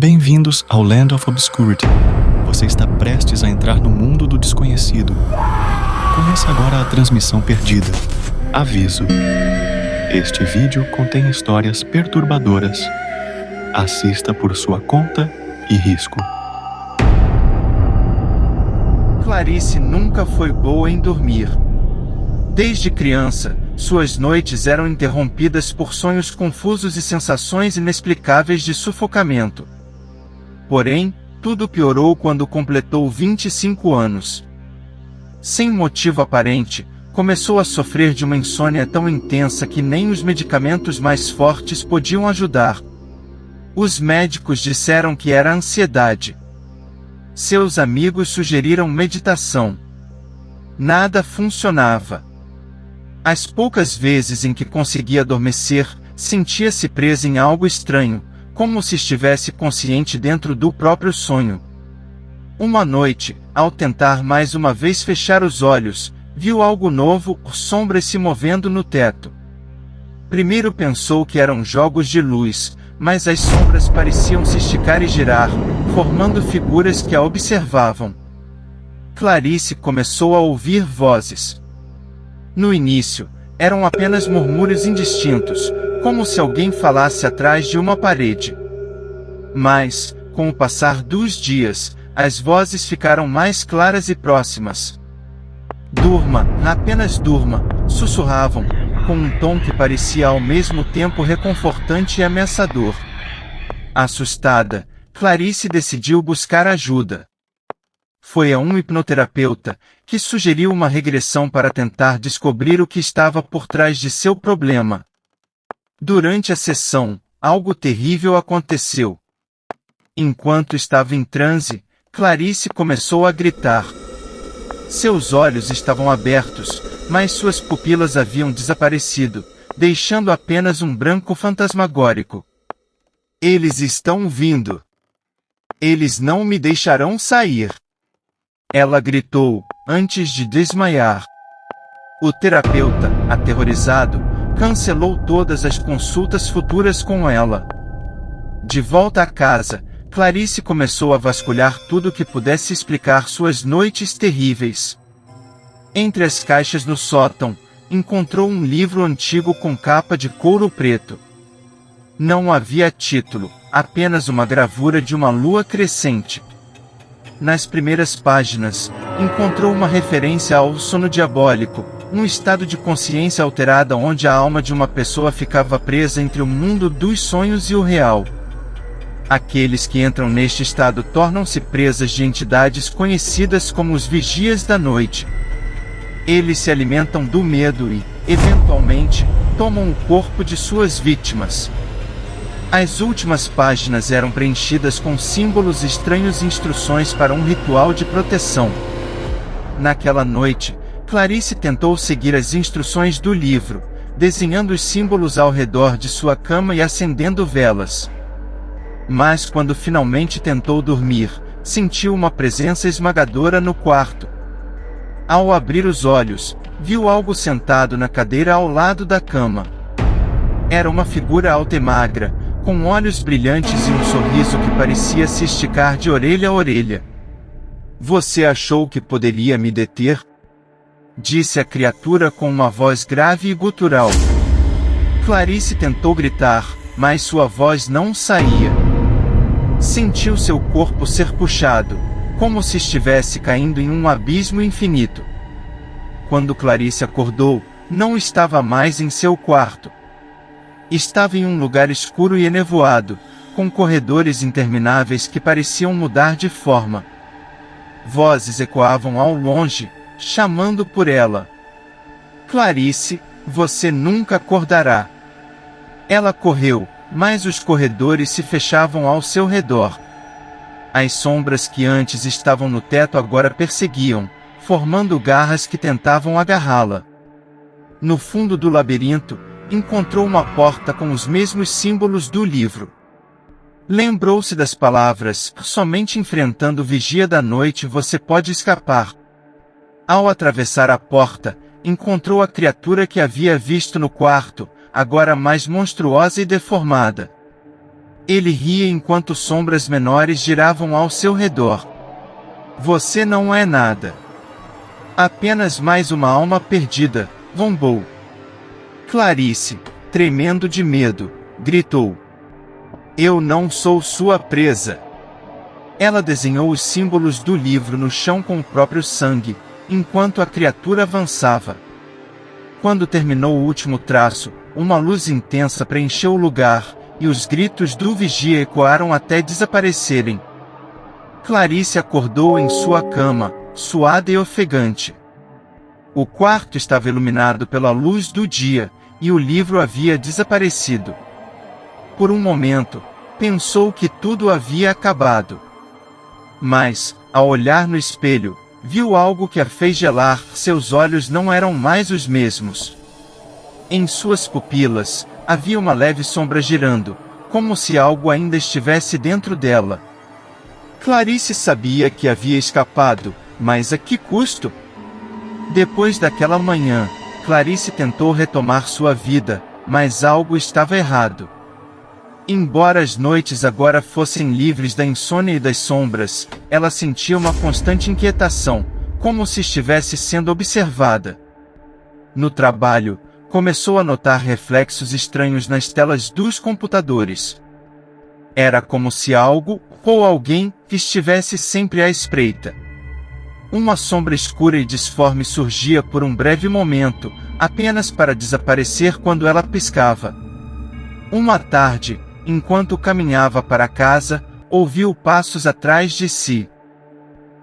Bem-vindos ao Land of Obscurity. Você está prestes a entrar no mundo do desconhecido. Conheça agora a transmissão perdida. Aviso: este vídeo contém histórias perturbadoras. Assista por sua conta e risco. Clarice nunca foi boa em dormir. Desde criança, suas noites eram interrompidas por sonhos confusos e sensações inexplicáveis de sufocamento. Porém, tudo piorou quando completou 25 anos. Sem motivo aparente, começou a sofrer de uma insônia tão intensa que nem os medicamentos mais fortes podiam ajudar. Os médicos disseram que era ansiedade. Seus amigos sugeriram meditação. Nada funcionava. As poucas vezes em que conseguia adormecer, sentia-se presa em algo estranho, como se estivesse consciente dentro do próprio sonho. Uma noite, ao tentar mais uma vez fechar os olhos, viu algo novo, sombras se movendo no teto. Primeiro pensou que eram jogos de luz, mas as sombras pareciam se esticar e girar, formando figuras que a observavam. Clarice começou a ouvir vozes. No início, eram apenas murmúrios indistintos, como se alguém falasse atrás de uma parede. Mas, com o passar dos dias, as vozes ficaram mais claras e próximas. "Durma, apenas durma", sussurravam, com um tom que parecia ao mesmo tempo reconfortante e ameaçador. Assustada, Clarice decidiu buscar ajuda. Foi a um hipnoterapeuta, que sugeriu uma regressão para tentar descobrir o que estava por trás de seu problema. Durante a sessão, algo terrível aconteceu. Enquanto estava em transe, Clarice começou a gritar. Seus olhos estavam abertos, mas suas pupilas haviam desaparecido, deixando apenas um branco fantasmagórico. "Eles estão vindo. Eles não me deixarão sair", ela gritou, antes de desmaiar. O terapeuta, aterrorizado, cancelou todas as consultas futuras com ela. De volta a casa, Clarice começou a vasculhar tudo que pudesse explicar suas noites terríveis. Entre as caixas no sótão, encontrou um livro antigo com capa de couro preto. Não havia título, apenas uma gravura de uma lua crescente. Nas primeiras páginas, encontrou uma referência ao sono diabólico, um estado de consciência alterada onde a alma de uma pessoa ficava presa entre o mundo dos sonhos e o real. Aqueles que entram neste estado tornam-se presas de entidades conhecidas como os Vigias da Noite. Eles se alimentam do medo e, eventualmente, tomam o corpo de suas vítimas. As últimas páginas eram preenchidas com símbolos estranhos e instruções para um ritual de proteção. Naquela noite, Clarice tentou seguir as instruções do livro, desenhando os símbolos ao redor de sua cama e acendendo velas. Mas quando finalmente tentou dormir, sentiu uma presença esmagadora no quarto. Ao abrir os olhos, viu algo sentado na cadeira ao lado da cama. Era uma figura alta e magra, com olhos brilhantes e um sorriso que parecia se esticar de orelha a orelha. "Você achou que poderia me deter?", disse a criatura com uma voz grave e gutural. Clarice tentou gritar, mas sua voz não saía. Sentiu seu corpo ser puxado, como se estivesse caindo em um abismo infinito. Quando Clarice acordou, não estava mais em seu quarto. Estava em um lugar escuro e enevoado, com corredores intermináveis que pareciam mudar de forma. Vozes ecoavam ao longe, chamando por ela. "Clarice, você nunca acordará." Ela correu, mas os corredores se fechavam ao seu redor. As sombras que antes estavam no teto agora perseguiam, formando garras que tentavam agarrá-la. No fundo do labirinto, encontrou uma porta com os mesmos símbolos do livro. Lembrou-se das palavras: "Somente enfrentando o Vigia da Noite você pode escapar." Ao atravessar a porta, encontrou a criatura que havia visto no quarto, agora mais monstruosa e deformada. Ele ria enquanto sombras menores giravam ao seu redor. Você não é nada. Apenas mais uma alma perdida, zombou. Clarice, tremendo de medo, gritou. Eu não sou sua presa. Ela desenhou os símbolos do livro no chão com o próprio sangue, enquanto a criatura avançava. Quando terminou o último traço, uma luz intensa preencheu o lugar, e os gritos do vigia ecoaram até desaparecerem. Clarice acordou em sua cama, suada e ofegante. O quarto estava iluminado pela luz do dia, e o livro havia desaparecido. Por um momento, pensou que tudo havia acabado. Mas, ao olhar no espelho, viu algo que a fez gelar. Seus olhos não eram mais os mesmos. Em suas pupilas, havia uma leve sombra girando, como se algo ainda estivesse dentro dela. Clarice sabia que havia escapado, mas a que custo? Depois daquela manhã, Clarice tentou retomar sua vida, mas algo estava errado. Embora as noites agora fossem livres da insônia e das sombras, ela sentia uma constante inquietação, como se estivesse sendo observada. No trabalho, começou a notar reflexos estranhos nas telas dos computadores. Era como se algo, ou alguém, estivesse sempre à espreita. Uma sombra escura e disforme surgia por um breve momento, apenas para desaparecer quando ela piscava. Uma tarde, enquanto caminhava para casa, ouviu passos atrás de si.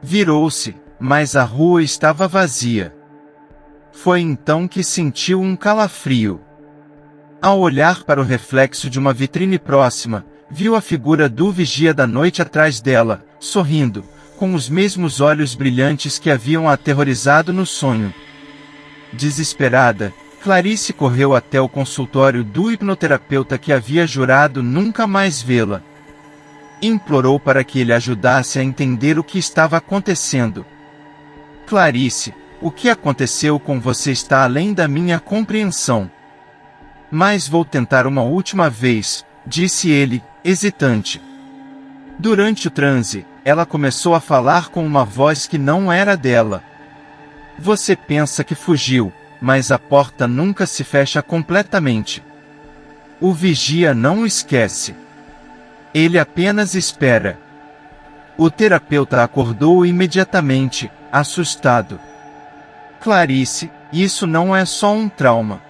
Virou-se, mas a rua estava vazia. Foi então que sentiu um calafrio. Ao olhar para o reflexo de uma vitrine próxima, viu a figura do vigia da noite atrás dela, sorrindo, com os mesmos olhos brilhantes que haviam a aterrorizado no sonho. Desesperada, Clarice correu até o consultório do hipnoterapeuta que havia jurado nunca mais vê-la. Implorou para que ele ajudasse a entender o que estava acontecendo. Clarice, o que aconteceu com você está além da minha compreensão. Mas vou tentar uma última vez, disse ele, hesitante. Durante o transe, ela começou a falar com uma voz que não era dela. Você pensa que fugiu, mas a porta nunca se fecha completamente. O vigia não esquece. Ele apenas espera. O terapeuta acordou imediatamente, assustado. Clarice, isso não é só um trauma.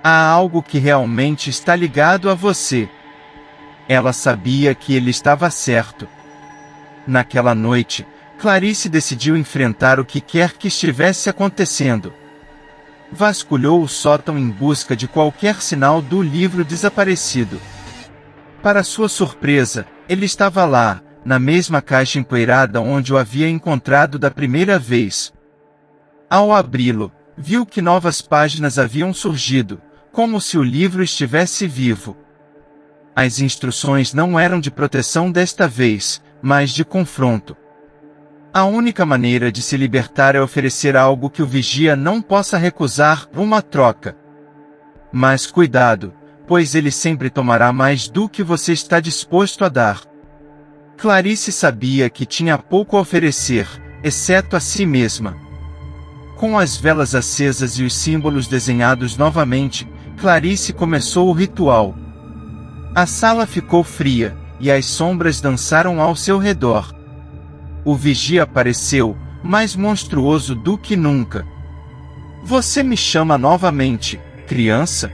Há algo que realmente está ligado a você. Ela sabia que ele estava certo. Naquela noite, Clarice decidiu enfrentar o que quer que estivesse acontecendo. Vasculhou o sótão em busca de qualquer sinal do livro desaparecido. Para sua surpresa, ele estava lá, na mesma caixa empoeirada onde o havia encontrado da primeira vez. Ao abri-lo, viu que novas páginas haviam surgido, como se o livro estivesse vivo. As instruções não eram de proteção desta vez, mas de confronto. A única maneira de se libertar é oferecer algo que o vigia não possa recusar, uma troca. Mas cuidado, pois ele sempre tomará mais do que você está disposto a dar. Clarice sabia que tinha pouco a oferecer, exceto a si mesma. Com as velas acesas e os símbolos desenhados novamente, Clarice começou o ritual. A sala ficou fria, e as sombras dançaram ao seu redor. O vigia apareceu, mais monstruoso do que nunca. Você me chama novamente, criança?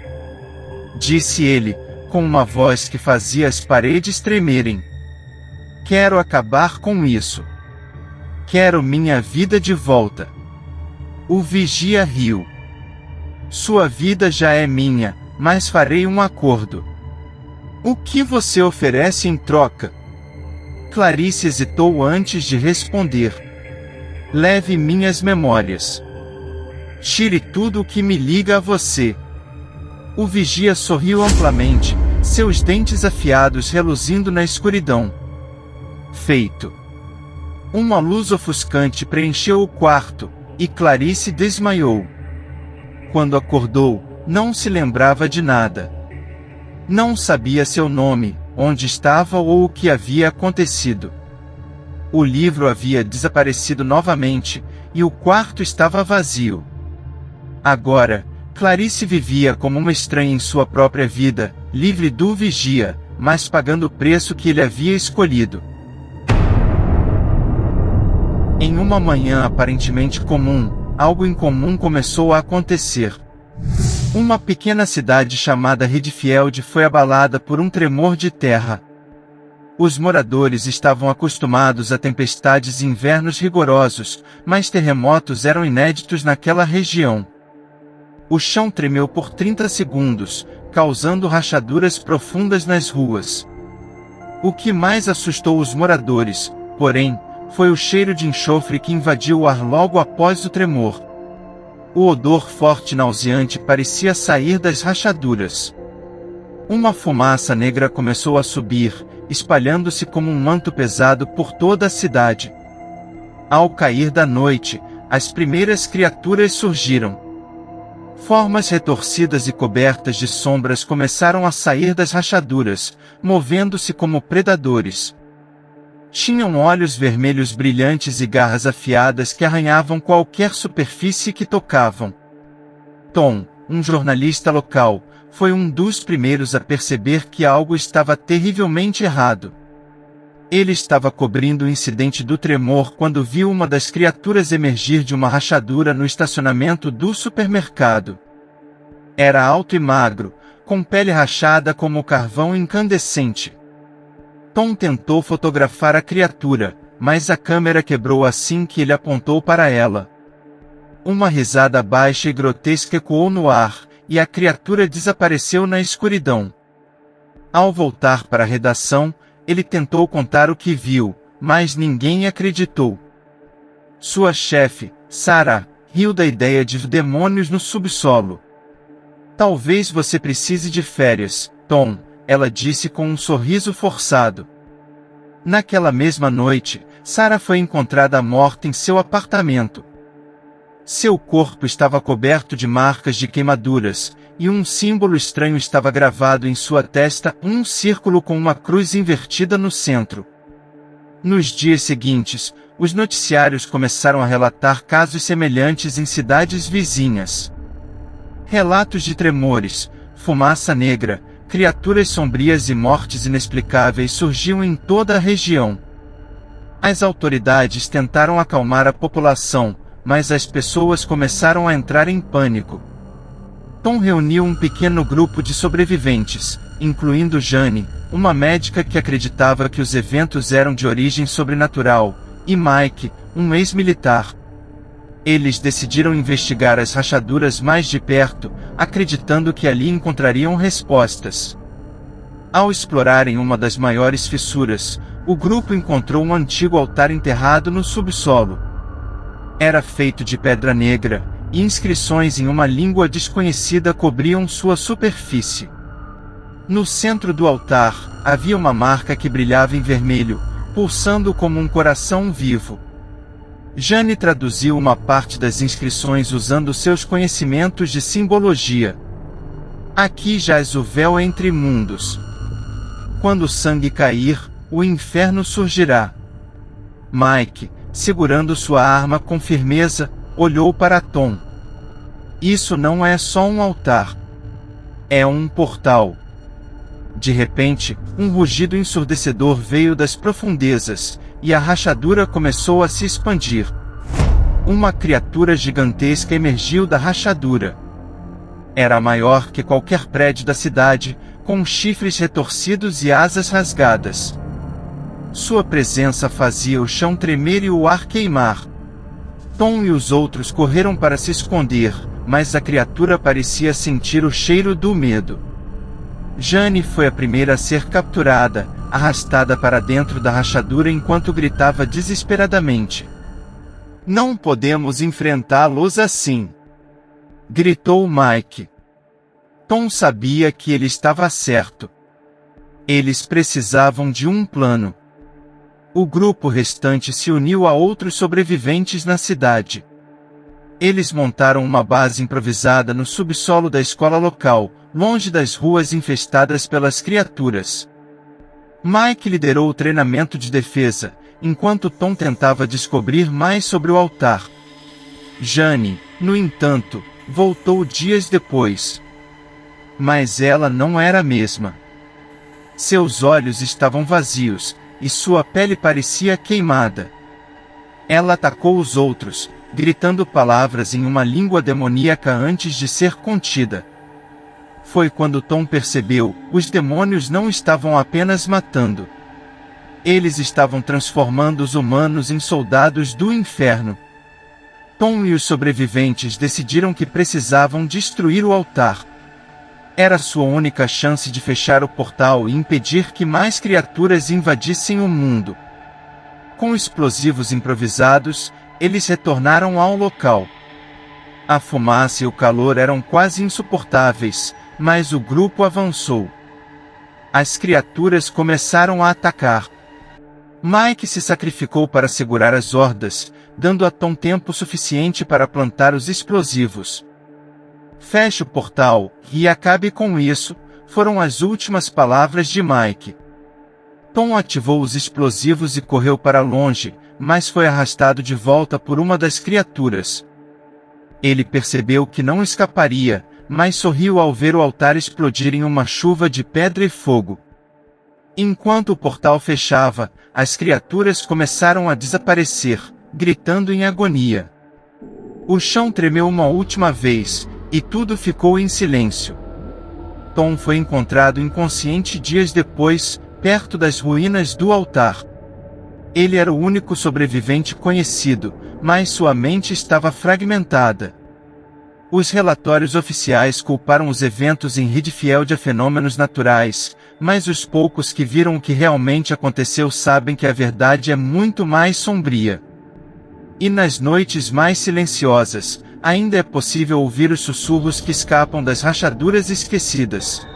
Disse ele, com uma voz que fazia as paredes tremerem. Quero acabar com isso. Quero minha vida de volta. O vigia riu. Sua vida já é minha, mas farei um acordo. O que você oferece em troca? Clarice hesitou antes de responder. Leve minhas memórias. Tire tudo o que me liga a você. O vigia sorriu amplamente, seus dentes afiados reluzindo na escuridão. Feito. Uma luz ofuscante preencheu o quarto, e Clarice desmaiou. Quando acordou, não se lembrava de nada. Não sabia seu nome, onde estava ou o que havia acontecido. O livro havia desaparecido novamente, e o quarto estava vazio. Agora, Clarice vivia como uma estranha em sua própria vida, livre do vigia, mas pagando o preço que ele havia escolhido. Em uma manhã aparentemente comum, algo incomum começou a acontecer. Uma pequena cidade chamada Redfield foi abalada por um tremor de terra. Os moradores estavam acostumados a tempestades e invernos rigorosos, mas terremotos eram inéditos naquela região. O chão tremeu por 30 segundos, causando rachaduras profundas nas ruas. O que mais assustou os moradores, porém, foi o cheiro de enxofre que invadiu o ar logo após o tremor. O odor forte e nauseante parecia sair das rachaduras. Uma fumaça negra começou a subir, espalhando-se como um manto pesado por toda a cidade. Ao cair da noite, as primeiras criaturas surgiram. Formas retorcidas e cobertas de sombras começaram a sair das rachaduras, movendo-se como predadores. Tinham olhos vermelhos brilhantes e garras afiadas que arranhavam qualquer superfície que tocavam. Tom, um jornalista local, foi um dos primeiros a perceber que algo estava terrivelmente errado. Ele estava cobrindo o incidente do tremor quando viu uma das criaturas emergir de uma rachadura no estacionamento do supermercado. Era alto e magro, com pele rachada como carvão incandescente. Tom tentou fotografar a criatura, mas a câmera quebrou assim que ele apontou para ela. Uma risada baixa e grotesca ecoou no ar, e a criatura desapareceu na escuridão. Ao voltar para a redação, ele tentou contar o que viu, mas ninguém acreditou. Sua chefe, Sarah, riu da ideia de demônios no subsolo. Talvez você precise de férias, Tom, ela disse com um sorriso forçado. Naquela mesma noite, Sarah foi encontrada morta em seu apartamento. Seu corpo estava coberto de marcas de queimaduras, e um símbolo estranho estava gravado em sua testa, um círculo com uma cruz invertida no centro. Nos dias seguintes, os noticiários começaram a relatar casos semelhantes em cidades vizinhas. Relatos de tremores, fumaça negra, criaturas sombrias e mortes inexplicáveis surgiam em toda a região. As autoridades tentaram acalmar a população, mas as pessoas começaram a entrar em pânico. Tom reuniu um pequeno grupo de sobreviventes, incluindo Jane, uma médica que acreditava que os eventos eram de origem sobrenatural, e Mike, um ex-militar. Eles decidiram investigar as rachaduras mais de perto, acreditando que ali encontrariam respostas. Ao explorarem uma das maiores fissuras, o grupo encontrou um antigo altar enterrado no subsolo. Era feito de pedra negra, e inscrições em uma língua desconhecida cobriam sua superfície. No centro do altar, havia uma marca que brilhava em vermelho, pulsando como um coração vivo. Jane traduziu uma parte das inscrições usando seus conhecimentos de simbologia. Aqui jaz o véu entre mundos. Quando o sangue cair, o inferno surgirá. Mike, segurando sua arma com firmeza, olhou para Tom. Isso não é só um altar. É um portal. De repente, um rugido ensurdecedor veio das profundezas, e a rachadura começou a se expandir. Uma criatura gigantesca emergiu da rachadura. Era maior que qualquer prédio da cidade, com chifres retorcidos e asas rasgadas. Sua presença fazia o chão tremer e o ar queimar. Tom e os outros correram para se esconder, mas a criatura parecia sentir o cheiro do medo. Jane foi a primeira a ser capturada, arrastada para dentro da rachadura enquanto gritava desesperadamente. Não podemos enfrentá-los assim! Gritou Mike. Tom sabia que ele estava certo. Eles precisavam de um plano. O grupo restante se uniu a outros sobreviventes na cidade. Eles montaram uma base improvisada no subsolo da escola local, longe das ruas infestadas pelas criaturas. Mike liderou o treinamento de defesa, enquanto Tom tentava descobrir mais sobre o altar. Jane, no entanto, voltou dias depois. Mas ela não era a mesma. Seus olhos estavam vazios, e sua pele parecia queimada. Ela atacou os outros, gritando palavras em uma língua demoníaca antes de ser contida. Foi quando Tom percebeu: os demônios não estavam apenas matando. Eles estavam transformando os humanos em soldados do inferno. Tom e os sobreviventes decidiram que precisavam destruir o altar. Era sua única chance de fechar o portal e impedir que mais criaturas invadissem o mundo. Com explosivos improvisados, eles retornaram ao local. A fumaça e o calor eram quase insuportáveis, mas o grupo avançou. As criaturas começaram a atacar. Mike se sacrificou para segurar as hordas, dando a Tom tempo suficiente para plantar os explosivos. "Feche o portal, e acabe com isso", foram as últimas palavras de Mike. Tom ativou os explosivos e correu para longe, mas foi arrastado de volta por uma das criaturas. Ele percebeu que não escaparia, mas sorriu ao ver o altar explodir em uma chuva de pedra e fogo. Enquanto o portal fechava, as criaturas começaram a desaparecer, gritando em agonia. O chão tremeu uma última vez, e tudo ficou em silêncio. Tom foi encontrado inconsciente dias depois, perto das ruínas do altar. Ele era o único sobrevivente conhecido, mas sua mente estava fragmentada. Os relatórios oficiais culparam os eventos em Redfield a fenômenos naturais, mas os poucos que viram o que realmente aconteceu sabem que a verdade é muito mais sombria. E nas noites mais silenciosas, ainda é possível ouvir os sussurros que escapam das rachaduras esquecidas.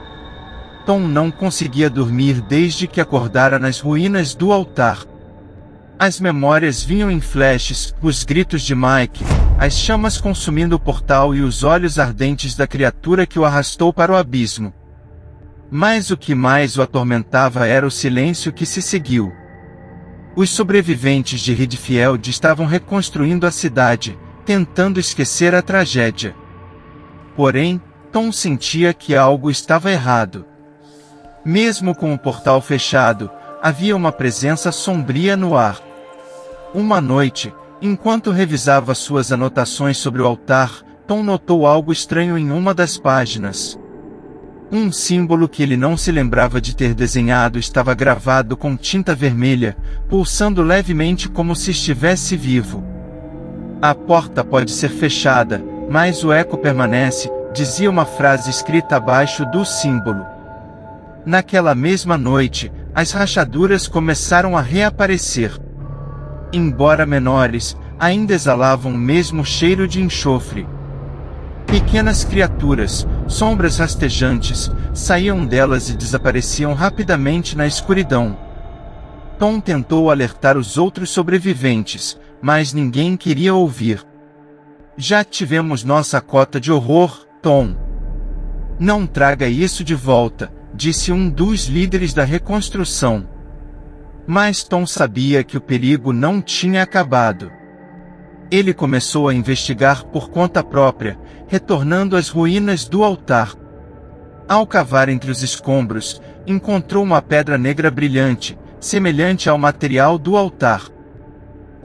Tom não conseguia dormir desde que acordara nas ruínas do altar. As memórias vinham em flashes, os gritos de Mike, as chamas consumindo o portal e os olhos ardentes da criatura que o arrastou para o abismo. Mas o que mais o atormentava era o silêncio que se seguiu. Os sobreviventes de Redfield estavam reconstruindo a cidade, tentando esquecer a tragédia. Porém, Tom sentia que algo estava errado. Mesmo com o portal fechado, havia uma presença sombria no ar. Uma noite, enquanto revisava suas anotações sobre o altar, Tom notou algo estranho em uma das páginas. Um símbolo que ele não se lembrava de ter desenhado estava gravado com tinta vermelha, pulsando levemente como se estivesse vivo. "A porta pode ser fechada, mas o eco permanece", dizia uma frase escrita abaixo do símbolo. Naquela mesma noite, as rachaduras começaram a reaparecer. Embora menores, ainda exalavam o mesmo cheiro de enxofre. Pequenas criaturas, sombras rastejantes, saíam delas e desapareciam rapidamente na escuridão. Tom tentou alertar os outros sobreviventes, mas ninguém queria ouvir. "Já tivemos nossa cota de horror, Tom. Não traga isso de volta", disse um dos líderes da reconstrução. Mas Tom sabia que o perigo não tinha acabado. Ele começou a investigar por conta própria, retornando às ruínas do altar. Ao cavar entre os escombros, encontrou uma pedra negra brilhante, semelhante ao material do altar.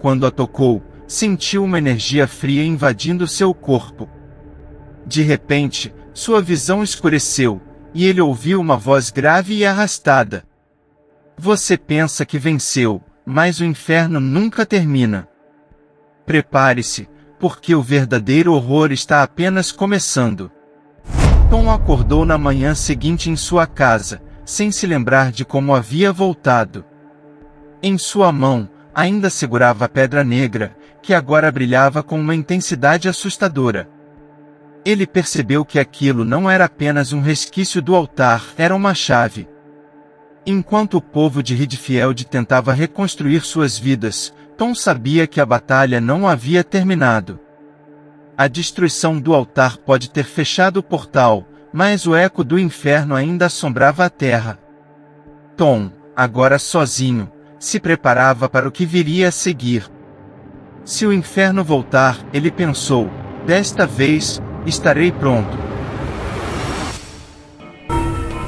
Quando a tocou, sentiu uma energia fria invadindo seu corpo. De repente, sua visão escureceu, e ele ouviu uma voz grave e arrastada. "Você pensa que venceu, mas o inferno nunca termina. Prepare-se, porque o verdadeiro horror está apenas começando." Tom acordou na manhã seguinte em sua casa, sem se lembrar de como havia voltado. Em sua mão, ainda segurava a pedra negra, que agora brilhava com uma intensidade assustadora. Ele percebeu que aquilo não era apenas um resquício do altar, era uma chave. Enquanto o povo de Redfield tentava reconstruir suas vidas, Tom sabia que a batalha não havia terminado. A destruição do altar pode ter fechado o portal, mas o eco do inferno ainda assombrava a terra. Tom, agora sozinho, se preparava para o que viria a seguir. Se o inferno voltar, ele pensou, desta vez, estarei pronto.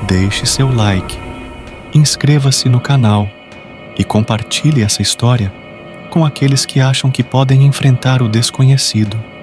Deixe seu like, inscreva-se no canal e compartilhe essa história com aqueles que acham que podem enfrentar o desconhecido.